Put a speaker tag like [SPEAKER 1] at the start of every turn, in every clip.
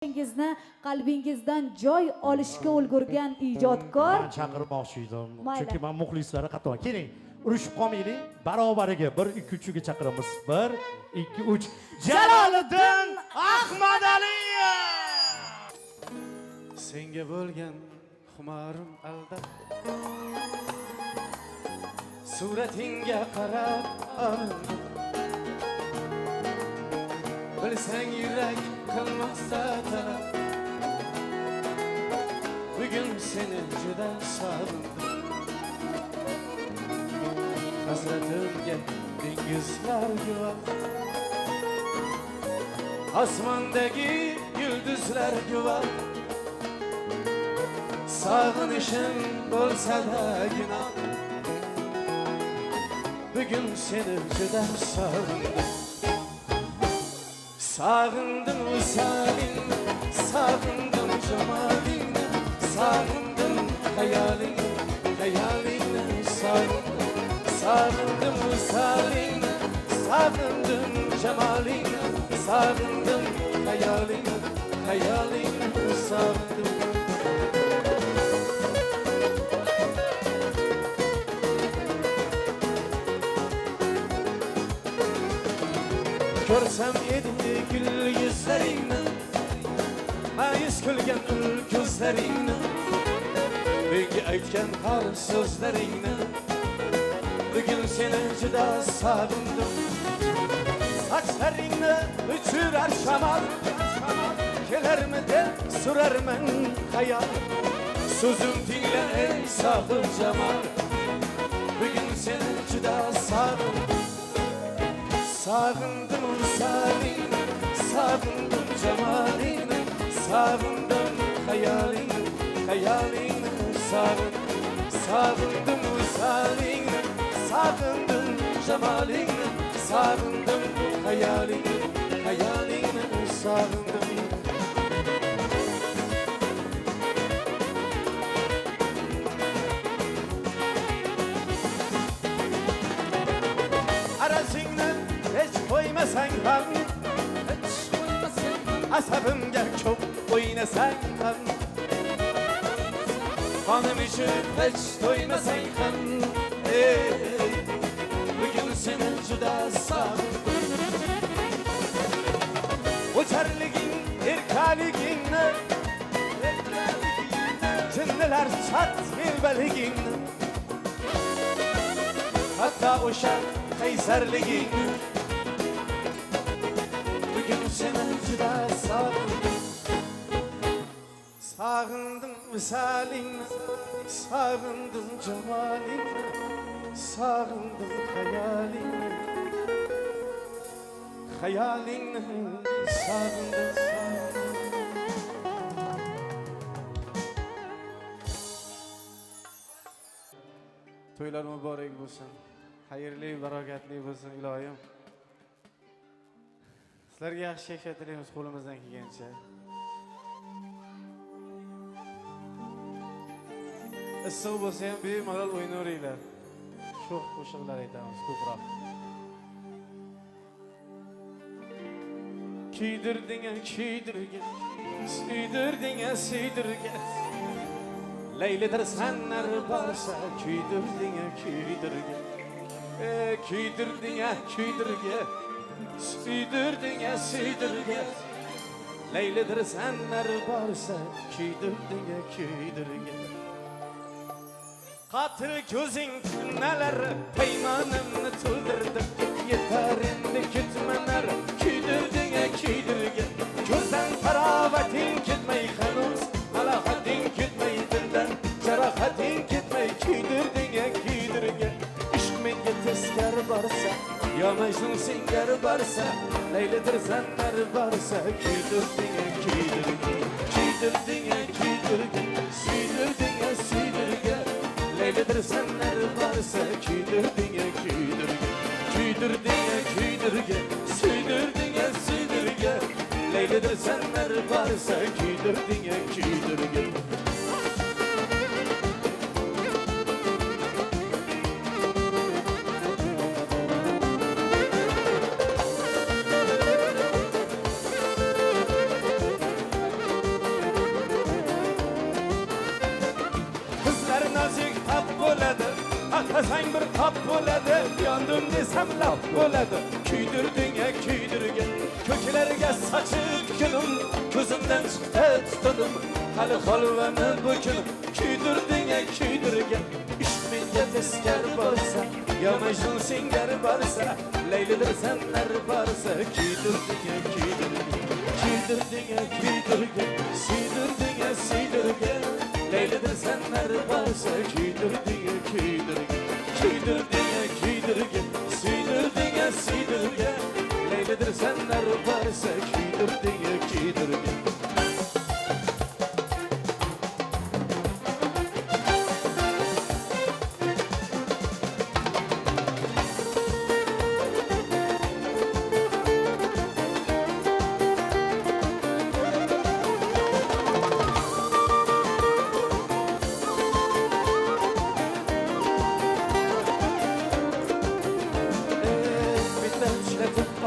[SPEAKER 1] Sizni qalbingizdan joy olishga ulgurgan ijodkor.
[SPEAKER 2] Men chaqirmoqchi edim.
[SPEAKER 1] Mayli.
[SPEAKER 2] Chunki men muxlislari qattiq. Keling, urushib qolmaylik. Barobariga 1 2 3 ga chaqiramiz. 1 2 3. Jaloliddin Ahmadaliyev.
[SPEAKER 3] Senga bo'lgan xumarim aldab suratingga qarab olindim. Bilsang yurak qilmasda talab bugun seni juda sog'indim. Hasratimga dengizlar guvoh, osmondagi yulduzlar guvoh. Sağınışın bo'lsa-da gunoh, bugun seni juda sog'indim. Sağındım usalingni, sağındım jamolingni, sağındım hayalingni, hayalingni sağındım. Sağındım usalingni, sağındım jamolingni, sağındım hayalingni, hayalingni sağındım. Görsem edi gül yüzlerini, mayus kulgan ko'zlaringni, menga aytgan har so'zlaringni, bugun seni juda sog'indim. Sochlaringni uchurar shamol, kelarmi deb so'rarman xayol. So'zim tingla ey sohib jamol, bugun seni juda sog'indim. Sağındım usalingni, sağındım jamolingni, sağındım hayalingni, hayalingni sağındım. Sağındım usalingni, sağındım jamolingni, sağındım hayalingni, hayalingni sağındım. Arasingni hech qo'ymasang ham, asabimga ko'p o'ynasang ham, qonim ichib hech to'ymasang ham, bugun seni juda sog'indim. O'charliging, erkaligingni, jinnilar chat telbaligingni, hatto o'sha qaysarligingni, bugun seni juda sog'indim. Sog'indim visolingni, sog'indim jamolingni, sog'indim hayolingni, hayolingni sog'indim. To'ylar muborak bo'lsin. Hayırlı, barakatli bo'lsin ilohim. Sizlarga yaxshi kayfiyat tilaymiz qo'limizdan kelgancha. Issiq bo'lsa ham bemalol o'ynaveringlar. Sho'x qo'shiqlar aytamiz ko'proq. Kiydirding-a kiydirgin, suydirding-a suydirgin. Laylidir sanlar borsa kiydirding-a kiydirgin. Kiydirding-a kiydirgin, suydirding-a suydirgin. Laylidir sanlar borsa kiydirding-a kiydirgin. Qatil ko'zing tunnalar paymonimni to'ldirdi. Yetar endi ketmanar, kiydirding-a kiydirgin. Ko'zdan tarovating ketmay hanuz, malohating ketmay dildan, jarohating ketmay kiydirding-a kiydirgin. Menga teskar borsa, yomaysan singari borsa, laylidir sanlar borsa, kiydirding-a kiydirgin, kiydirding-a kiydirgin, suydirding-a suydirgin. Laylidir sanlar borsa, kiydirding-a kiydirgin, kiydirding-a kiydirgin, suydirding-a suydirgin. Laylidir sanlar borsa, kiydirding-a kiydirgin. Sevmesen bir tap bo'ladi, yondim desam laf bo'ladi. Kuydirding kuydirgan, ko'klarga sochib kulim, ko'zimdan chiqdi tutdim. Hali holvani bu kulim, kuydirding kuydirgan. Ishq menga teskar bo'lsa, yo majnun sengar bo'lsa, Laylidir senlar bo'lsa, kuydirding kuydirgan. Kuydirding kuydirgan, suydirding suydirgan. Laylidir senlar bo'lsa, kuydirding kuydirgan. Kuydirding kuydirgan, suydirding suydirgan. Laylidir senlar bo'lsa, kuydirding kuydirgan.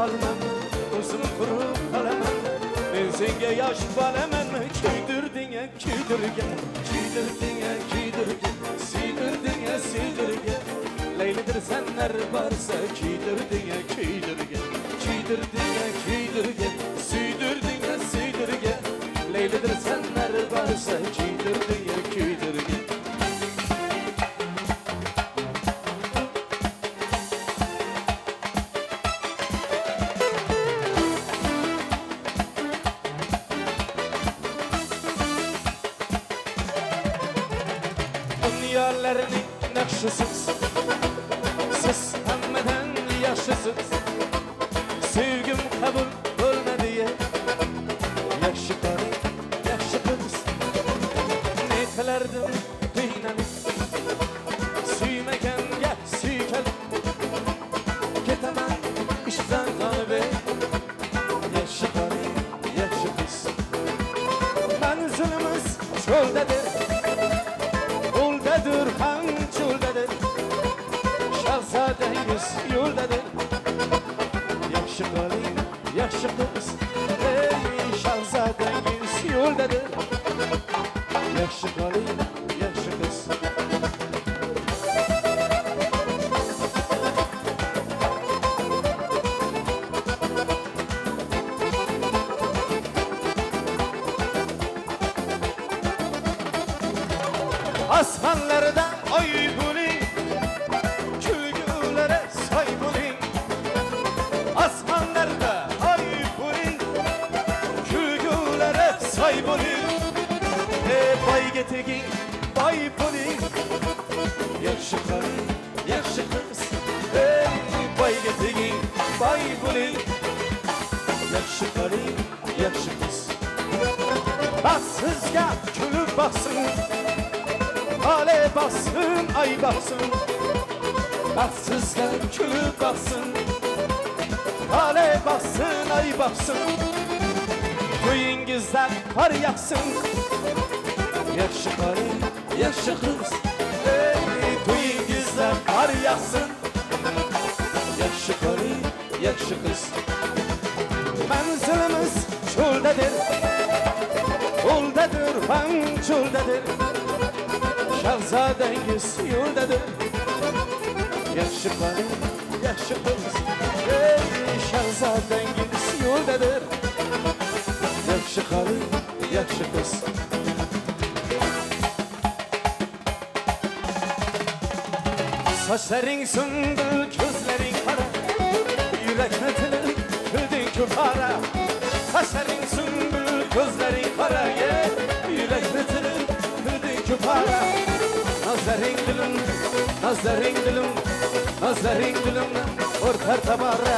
[SPEAKER 3] Almam, uzun kurup kalamam. Ben senga yosh bolamanmi? Kuydirding kuydirgan, kuydirding kuydirgan, suydirding suydirgan. Laylidir senlar borsa, kuydirding kuydirgan, kuydirding kuydirgan, suydirding suydirgan. Laylidir senlar borsa, kuydirding kuydirgan. Dünyalarning naqshisiz, siz hammadan yaxshisiz. Sevgim qabul bo'lmadi ya, yaxshi qo'ring, yaxshi qiz. Ne qilardim qiynalib, suymaganga suykalib. Ketaman ishdan qolib, yaxshi qo'ring, yaxshi qiz. Manzilimiz cho'ldadir, yo'ldadir ham cho'ldadir. Shahzodangiz yo'ldadir. Yaxshi qo'ling, yaxshi qiz. Ey shahzodangiz yo'ldadir. Yaxshi qo'ling, yaxshi qiz. Asmanlarda oy bo'ling, kulgulari soy bo'ling. Asmanlarda oy bo'ling, kulgulari soy bo'ling. Boyga teging, boy bo'ling. Yaxshi qo'ling, yaxshi qiz. Boyga teging, boy bo'ling. Yaxshi qo'ling, yaxshi qiz. Baxtsizga kulib boqsin, hale baksın, ay baksın. Baksızlar külüp baksın, hale baksın, ay baksın. Köyüngizden kar yaksın. Yaxşı karı, yaxşı kız. Köyüngizden kar yaksın. Yaxşı karı, yaxşı kız. Menzilimiz çöldedir, çöldedir, ben çöldedir. Şahzadengiz yoldadır. Yaxshi qo'ling, yaxshi qiz. Shahzodangiz yoldadir. Yaxshi qo'ling, yaxshi qiz. Sochlaring sümbül, ko'zlaring qora. Yurakni tilib, ko'rding ko'para. Sochlaring sümbül, ko'zlaring qora. Yurakni tilib, ko'rding ko'para. Nazlaring dilim, nazlaring dilim, nazlaring dilimni o'rtar tabarra.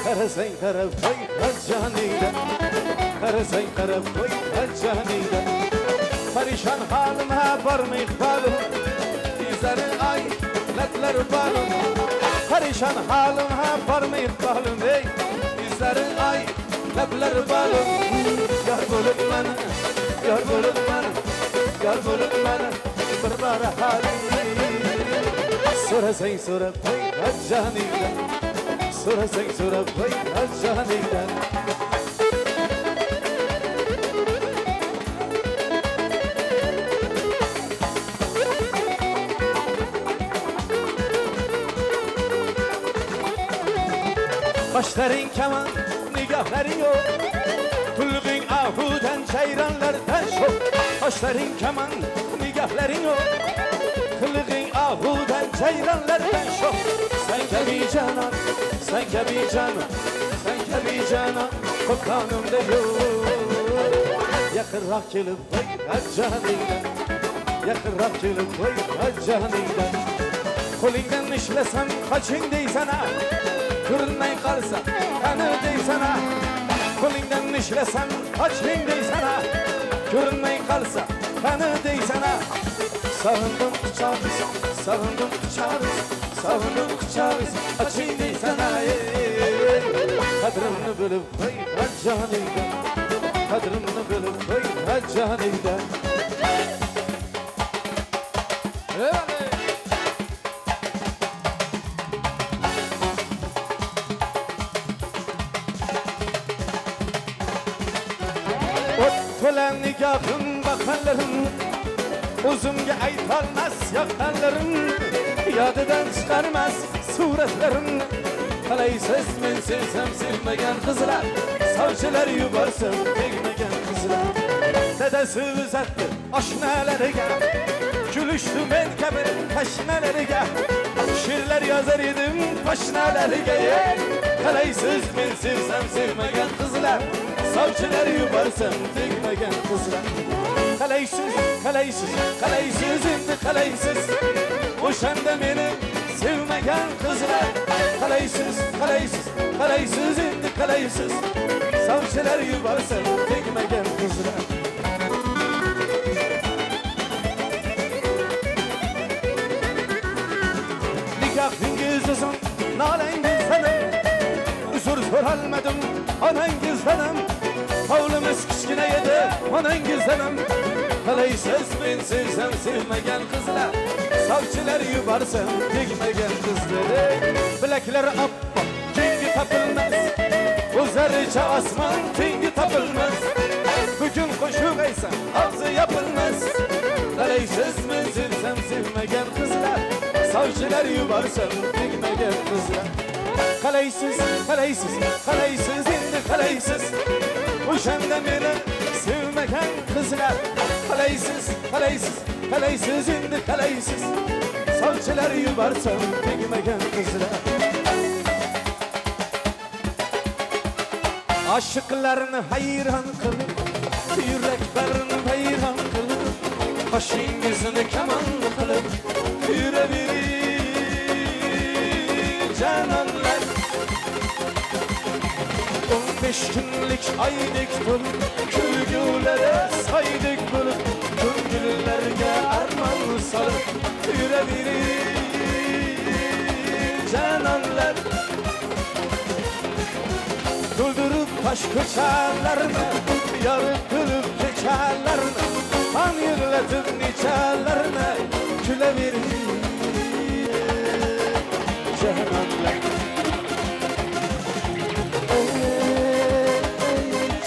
[SPEAKER 3] Qarasang qarab qo'y joningdan, qarasang qarab qo'y joningdan. Parishon holim ha bormay qolim, izlari ay latlari borim. Parishon holim ha bormay qolim, izlari ay latlari borim. Yar bo'lib mana, yar bo'lib mana. Yar bo'lib mana bir bora haling. So'rasang so'rab qo'y joningdan, so'rasang so'rab qo'y joningdan. Başların keman, nigahların yok. Kulbin ahuden ceyranlardan şok. Başların keman, nigahların yok. Kulbin ahuden ceyranlardan şok. Sen kebi canan, sen kebi canan, sen kebi canan, kokanımda yok. Yakırak gelip vay canıyla, yakırak gelip vay canıyla. Kolingden işlesem kaçın deysana, görünmey kalsa kanı deysana. Kolingden işlesem kaçın deysana, görünmey kalsa kanı deysana. Sağındım çağırız, sağındım çağırız, sağındım çağırız, açın deysana. Kadrını bölüp vay canıyla, kadrını bölüp vay canıyla. To'lan nigahım bakanlarım, o'zimga aytolmas yoqqanlarim, yodidan chiqarmas suratlarim. Qalaysiz men sevsam sevmagan qizlar, sovchilar yuborsam tegmagan qizlar. Dadasi uzatdi oshnalariga, kulishdi men kabi tashnalariga. She'rlar yozar edim qo'shnalariga. Qalaysiz men sevsam sevmagan qizlar, savchilar yuborsam tegmagan qizlar. Qalaysiz, qalaysiz, qalaysiz endi qalaysiz, o'shanda meni sevmagan qizlar. Qalaysiz, qalaysiz, qalaysiz endi qalaysiz, savchilar yuborsam tegmagan qizlar. Nikohingiz uzun, nolangiz sanam, uzr so'ralmadim onangizdanam. Hovlimiz kichkina edi onangizdanam. Qalaysiz men sevsam sevmagan qizlar, sovchilar yuborsam tegmagan qizlar. Bilaklari oppoq tengi topilmas, o'zlaricha osmon tengi topilmas. Bugun qo'shiq aytsam og'zi yopilmas. Qalaysiz men sevsam sevmagan qizlar, sovchilar yuborsam tegmagan qizlar. Qalaysiz, qalaysiz, qalaysiz endi qalaysiz, o'shanda meni sevmagan qizlar. Qalaysiz, qalaysiz, qalaysiz endi qalaysiz, sovchilar yuborsam tegmagan qizlar. Oshiqlarni hayron qilib, yuraklarni hayron qilib, qoshingizni kaman qilib yuravering janonlar. 15 kunlik oydek bo'lib, kulgulari soydek bo'lib, ko'ngillarga armon solib yuravering janonlar. To'ldirib tosh ko'chalarni, yorib kulib kechalarni, ham yig'latib nechalarni kulavering janonlar.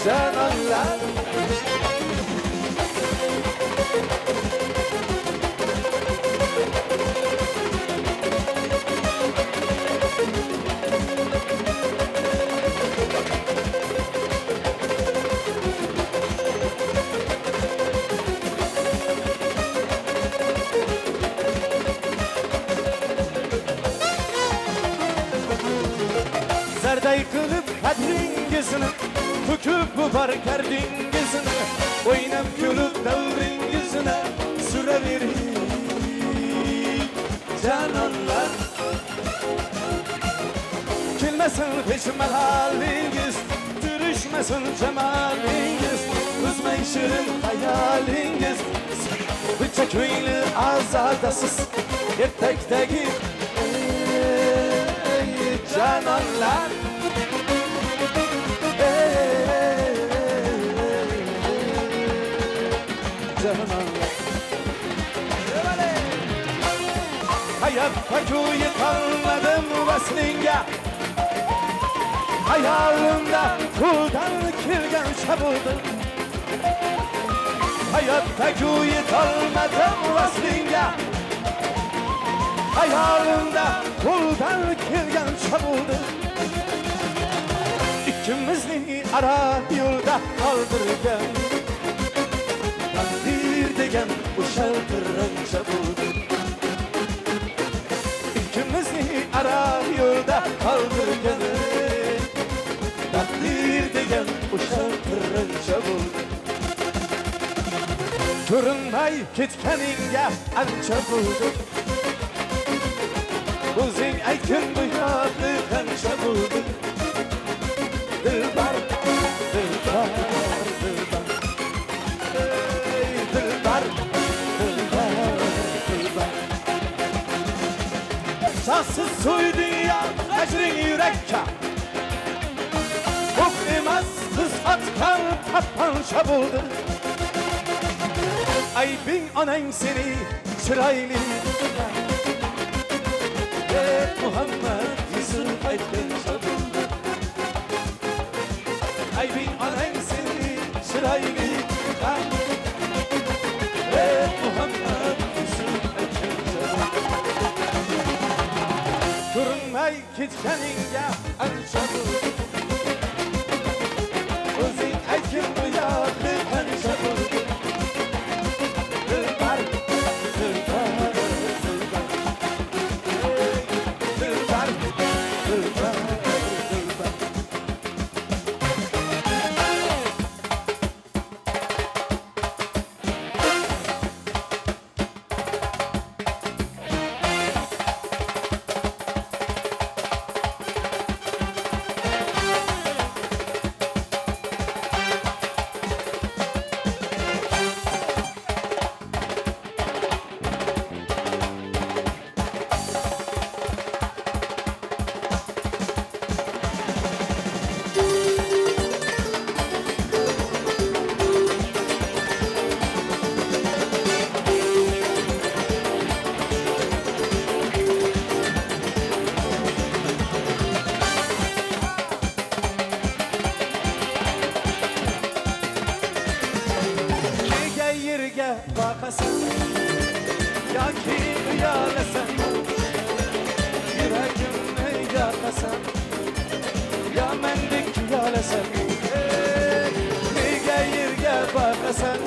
[SPEAKER 3] Janonlar. Zarday qilib qadringizni, to'kib yubar kardingizni, o'ynab kulib davringizni suravering janonlar. Kelmasin hech malalingiz, turishmasin jamalingiz, uzmay shirin hayolingiz. Buncha ko'ngli azaldasiz, ertakdagi janonlar. Hayotda yetolmadim vaslinga, hayolimda quldan kelgan shabudi. Hayotda yetolmadim vaslinga, hayolimda quldan kelgan shabudi. İkimizni ara yolda kaldırgan takdir degan o'sha tirrancha bo'ldi İkimizni ara yolda kaldırgan takdir degan o'sha tirrancha bo'ldi ko'rinmay ketganingga ancha bo'ldi o'zing aytgin bu yodni qancha bo'ldi Dilbar, dilbar, dilbar Ey dilbar, dilbar, dilbar Sassiz so'yding ya ajring yurakka O'q emas qiz atgan tappancha bo'ldi Aybing onang seni chiroyli Ey Muhammad yuzun aytgancha bo'ldi Aybing onang seni chiroyli Ey Muhammad yuzun aytgancha ko'rinmay ketganingga ancha bo'ldi o'zing aytgin bu yodni qancha bo'ldi Dilbar, dilbar, dilbar Ey dilbar, dilbar, dilbar yerga boqasan yoki uyalasan yuragimni yoqasan yo mendek uyalasan nega yerga boqasan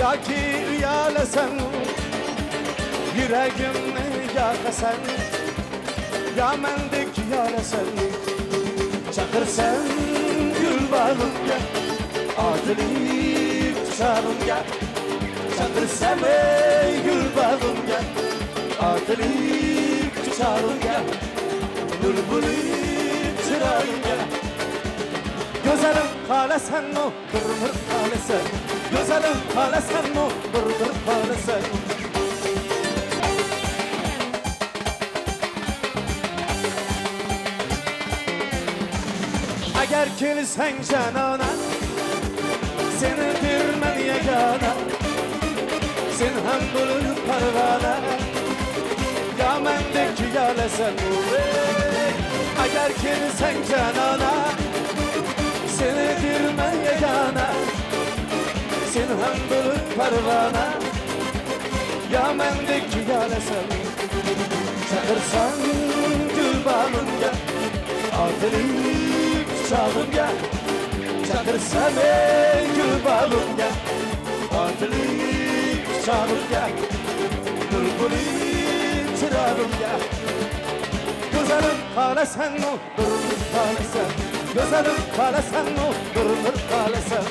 [SPEAKER 3] yoki uyalasan yuragimni yoqasan yo mendek uyalasan chaqirsan gul bag'rimga odilik Çağrımga çağırsam ey gül bağımga Atilik çağrımga Bülbülüm çırağımga Güzelim kalasan mı durdur kalasan Güzelim kalasan mı durdur kalasan Eğer kelsen canana Senidir men yegana Sen hem bulur parvana Ya mendek yalesen Eğer kelsen canana Senidir men yegana Sen hem bulur parvana Ya mendek yalesen Çağırsan gül bağımga Atilik çağımga Çağırsam ey gül bağımga Atilik çağımga Bülbülüm çırağımga Güzelim kalasan mı durur kalasan Güzelim kalasan mı durur kalasan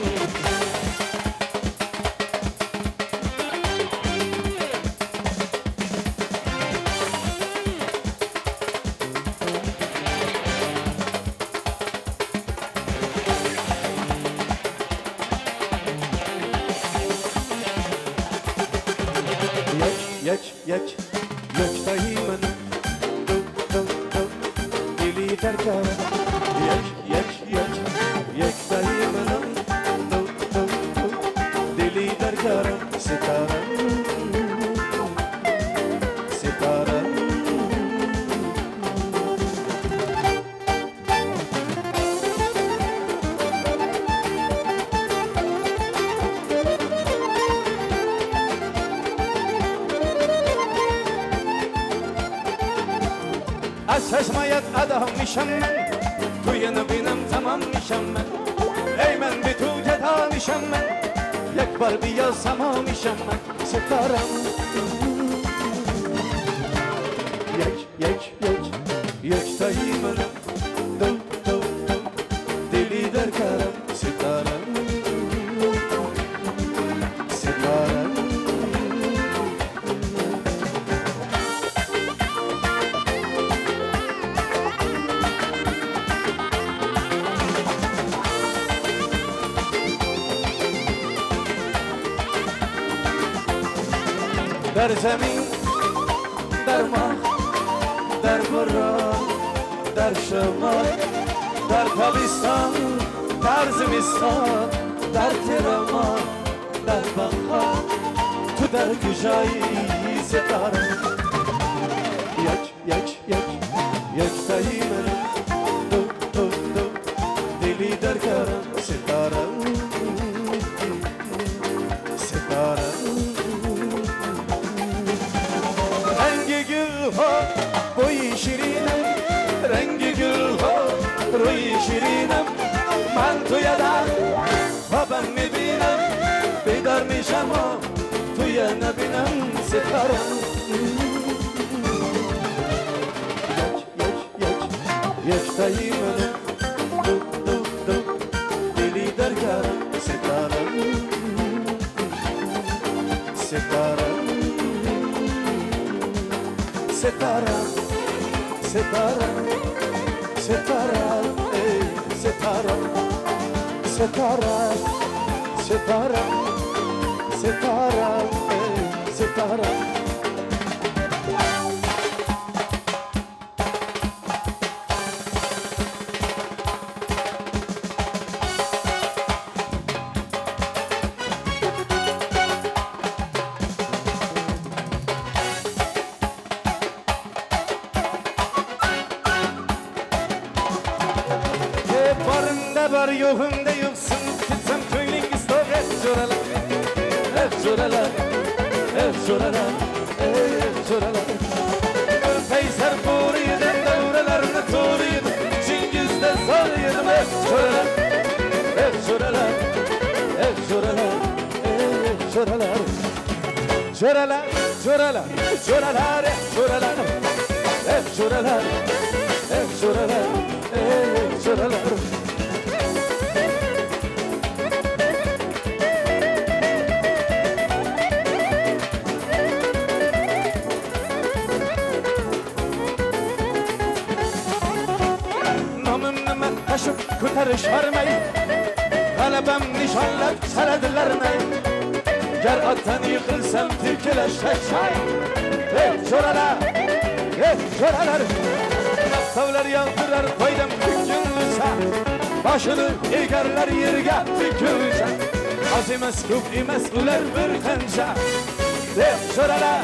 [SPEAKER 3] Yek dayımın dili derken Yek dayımın dili derken Sitaram Çeşmayet adam nişanım Kuyunu benim زمان میشم من ای من به تو گدا میشم من یک بار بیا سما میشم من ستارم یک تایی منم دو دلی در کارم ستارم در زمین در ماه در باران در شمال در تابستان در زمستان در ترمان در بهار تو در کجایی ستاره یک تایی منم دو دلی در کارم ستاره رنگ گل ها بوی شیرینم رنگ گل ها روی شیرینم من توی در خوابم میبینم بیدار میشم و توی نبینم ستارم یک تایی منم دو دلی در کارم ستارم ستاره var yoğunda yoksun gitsem köyün ister hep soralar hep soralar hep soralar hep soralar Peyser buraydı devrelerine toruydu Çingiz'de sarıydım hep soralar hep soralar hep soralar hep soralar soralar soralar soralar hep soralar hep soralar hep soralar hep soralar Taşıp kurtarış vermeyi Talebem nişanlar seredilerine Ger attan yıkılsam tilkileşecek çay Hey şuralar Hey şuralar Naftavlar yağdırar koydum tükünlüse Başını egerler yerge tükülse Azimez kub imez uler bir kense Hey şuralar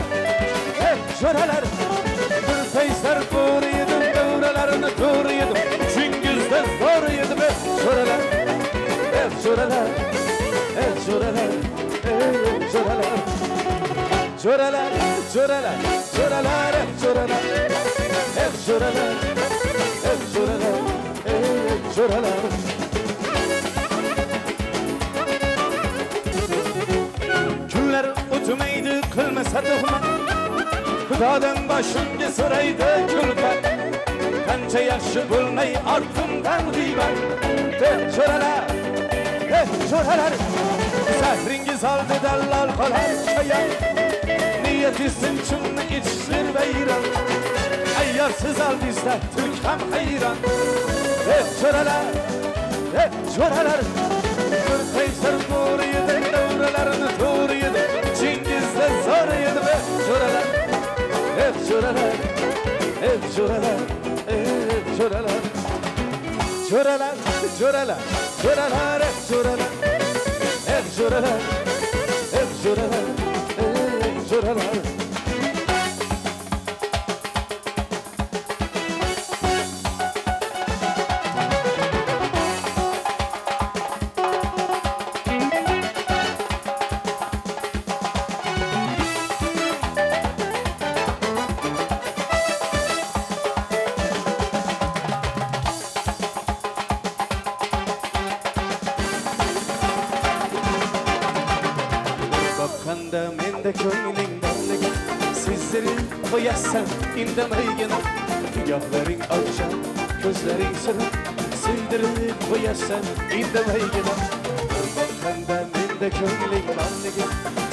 [SPEAKER 3] Hey şuralar Bir peyser kuruyedum Devrelerini kuruyedum Çingiz'de zor yedim hep şuralar Hep şuralar Hep şuralar Hep şuralar Şuralar Şuralar Şuralar Hep şuralar Hep şuralar Hep şuralar Hep şuralar Günler ötmeydi kılmasa tuhmat Xudodan başımga so'raydi kulfat Qancha yaxshi bo'lmay ortimdan g'iybat Hep so'ralar Hep so'ralar Sahringiz oldida lol qolar chayon Niyati sinchimni ichishir vayron Ayyorsiz oldingizda turk ham hayron Hep so'ralar Hep so'ralar Bir qaysar bo'ri edi davralarini to'ri edi Chingizda zo'r edi hep so'ralar Hep şuralar, hep şuralar, hep şuralar Şuralar, şuralar, şuralar, hep şuralar Hep şuralar, hep şuralar, hep şuralar mende ko'ngling borligi sezdirib qo'yasan indamaygina nigohlaring ochiq ko'zlaring silib sevdirib qo'yasan indamaygina menda mende ko'ngling borligi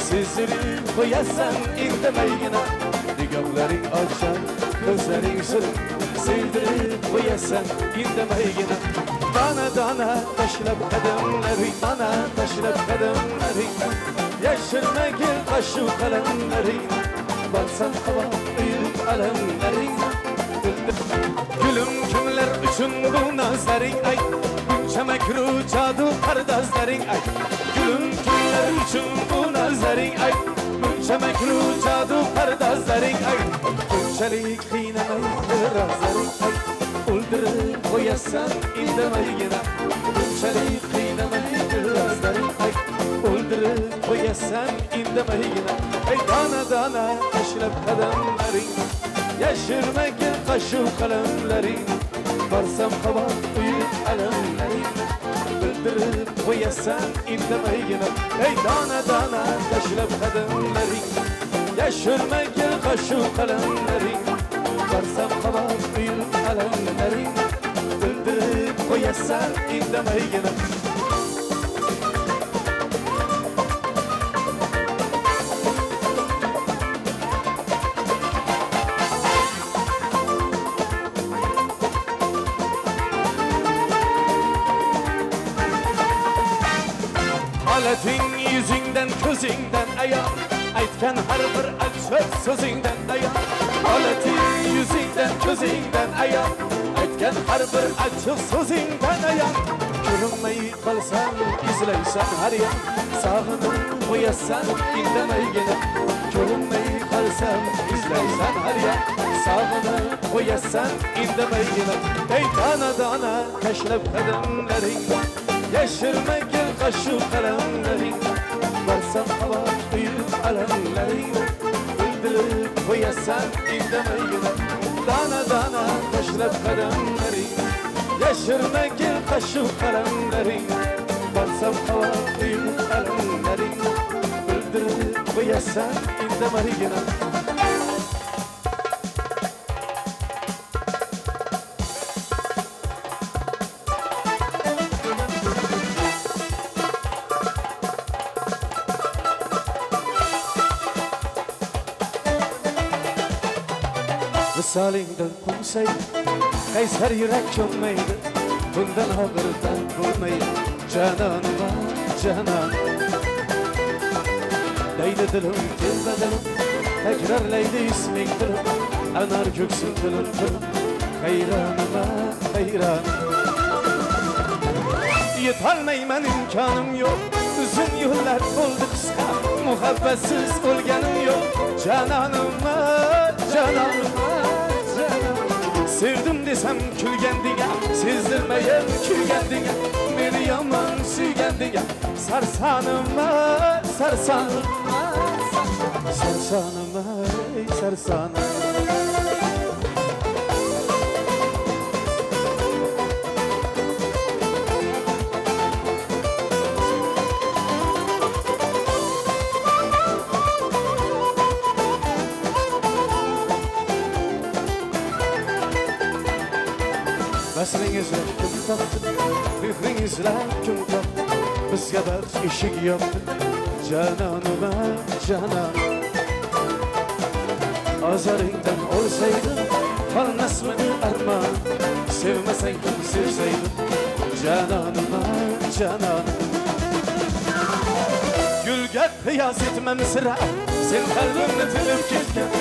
[SPEAKER 3] sezdirib qo'yasan indamaygina nigohlaring ochiq ko'zlaring silib sevdirib qo'yasan indamaygina dona dona tashlab qadamlaring dona tashlab qadamlaring yashirmagil qashu qalamlaring barsam havo uyib alamlaring gulum kimlar uchun bu nazlaring ay buncha makru jadu pardozlaring ay gulum kimlar uchun bu nazlaring ay buncha makru jadu pardozlaring ay bunchalik qiynamaydi razlaring ay o'ldirib qo'yasan indamaygina bunchalik qiynamaydi razlaring ay o'ldirib qo'yasan indamaygina ay dona dona tashlab qadamlaring yashirmagin qashu qalamlaring barsam havo uyib alamlaring bildirib qo'yasan indamaygina ay dona dona tashlab qadamlaring yashirmagin qashu qalamlaring barsam havo uyib alamlaring bildirib qo'yasan indamaygina holating yuzingdan ko'zingdan ayon aytgan har bir achchiq so'zingdan ayon holating yuzingdan ko'zingdan ayon aytgan har bir achchiq so'zingdan ayon ko'rinmay qolsam izlaysan har yon sog'inib qo'yasan indamaygina ko'rinmay qolsam izlaysan har yon sog'inib qo'yasan indamaygina ey dona dona tashlab qadamlaring yashirmagin qashu qalamlaring barsam havo uyib alamlaring bildirib qo'yasan indamaygina dona dona tashlab qadamlaring yashirmagin qashu qalamlaring barsam havo uyib alamlaring bildirib qo'yasan indamaygina Visalingdan qo'nsaydi qaysar yurak cho'nmaydi bundan og'irdan bo'lmaydi janonima janon deydi dilim telba dilim takrorlaydi isming dilim anar ko'ksim dilim dilim hayronima hayron yetolmayman imkonim yo'q uzun yo'llar bo'ldi qisqa muhabbatsiz o'lganim yo'q janonima janonima sevdim desem kulgendinga sezdirmayan kulgendinga meni yomon suygandinga sarsanima sarsanima sarsanima sarsanima Vaslinizlar kim topdi, mehringizlar kim topdi, bizga bir eshik yopdi, janonima janon. Ozoringdan o'lsaydim, qolmasmidi armon, sevmasang kim sevsaydim, janonima janon. Gulga qiyos etmam sira, sen qalbimni tilib ketgan,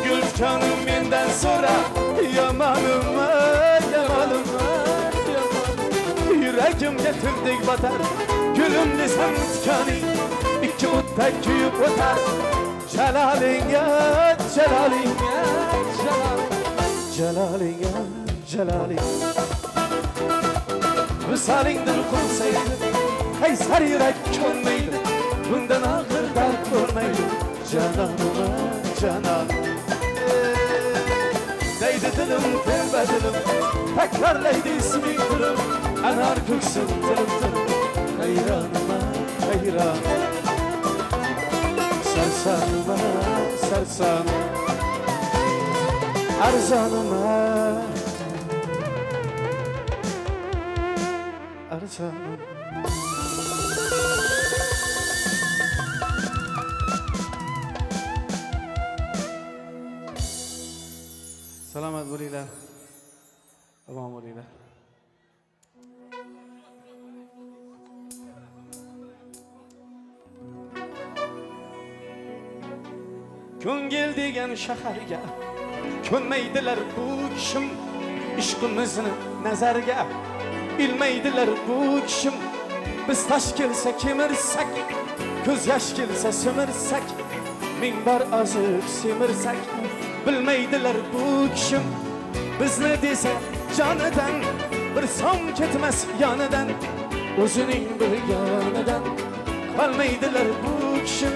[SPEAKER 3] guljonim mendan so'ra, yomonima yamanima yuragimga tildek batar gulum desam tikaning ikki o'tda kuyib o'tar jalolinga jalolinga jalolinga jaloling visolingdan qo'nsaydi qaysar yurak ko'nmaydi bundan og'ir dard bo'lmaydi janonima janon deydi dilim telba dilim takrorlaydi isming dilim anar ko'ksim dilim dilim hayronima hayron sarsanima arzonum arzonim arzonim salomat bo'linglar omon bo'linglar ko'ngil degan shaharga ko'nmaydilar bu kishim ishqimizni nazarga ilmaydilar bu kishim biz tosh kelsa kemirsak ko'z yosh kelsa simirsak ming bor ozib semirsak bilmaydilar bu kishim bizni desa jonidan bir som ketmas yonidan o'zining bilganidan qolmaydilar bu kishim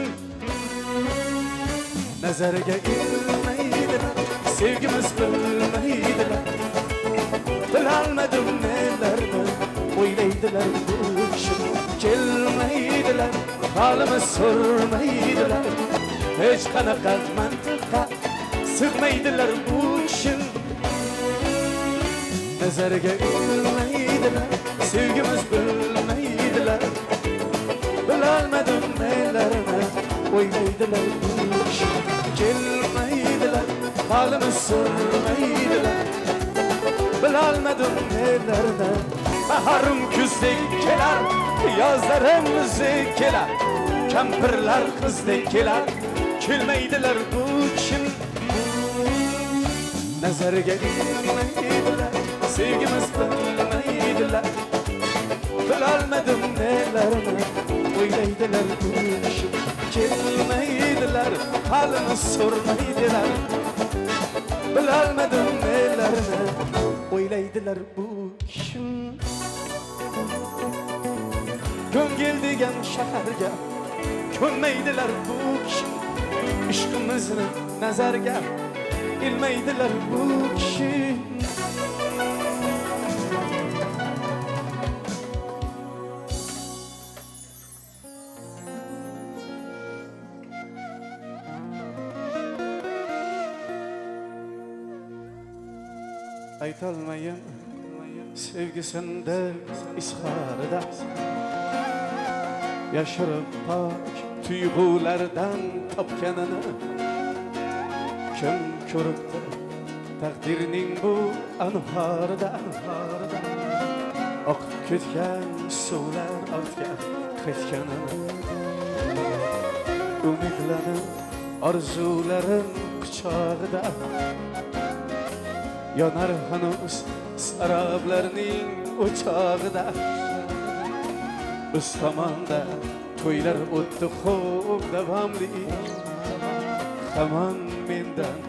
[SPEAKER 3] nazarga ilmaydilar sevgimiz bilmaydilar bilolmadim nelarni o'ylaydilar bu kishim kelmaydilar holimiz so'rmaydilar hech qanaqa mantiqqa sig'maydilar bu kishim nazarga ilmaydilar sevgimiz bilmaydilar bilolmadim nelarni o'ylaydilar bu kishim kelmaydilar holimiz so'rmaydilar bilolmadim nelarni bahorim kuzdek kelar yozlarim muzdek kelar kampirlar qizdek kelar kelmaydilar bu kishim nazarga ilmaydilar sevgimiz bilmaydilar bilolmadim nelarni o'ylaydilar bu kishim kelmaydilar holimiz so'rmaydilar bilolmadim nelarni o'ylaydilar bu kishim ko'ngil degan shaharga ko'nmaydilar bu kishim ishqimizni nazarga ilmaydilar bu kishim aytolmayin sevgisinde izharida yashirib pok tuyg'ulardan topganini kim ko'ribdi taqdirning bu anhorida oqib ketgan suvlar ortga qaytganini umidlarim orzularim quchog'ida yonar hanuz saroblarning o'chog'ida biz tomonda to'ylar o'tdi xo'p davomli hamon mendan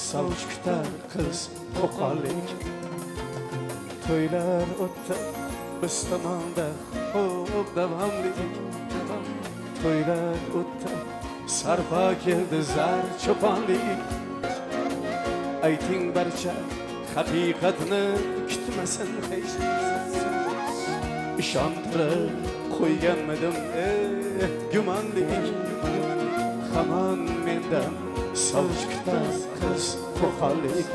[SPEAKER 3] sovch kutar qiz qo'qonlik to'ylar o'tdi biz tomonda xo'p davomli to'ylar o'tdi sarpo keldi zar cho'ponlik ayting barcha haqiqatni kutmasin hech ishontirib qo'yganmidim gumonlik hamon mendan sovch kutar qiz qo'qonlik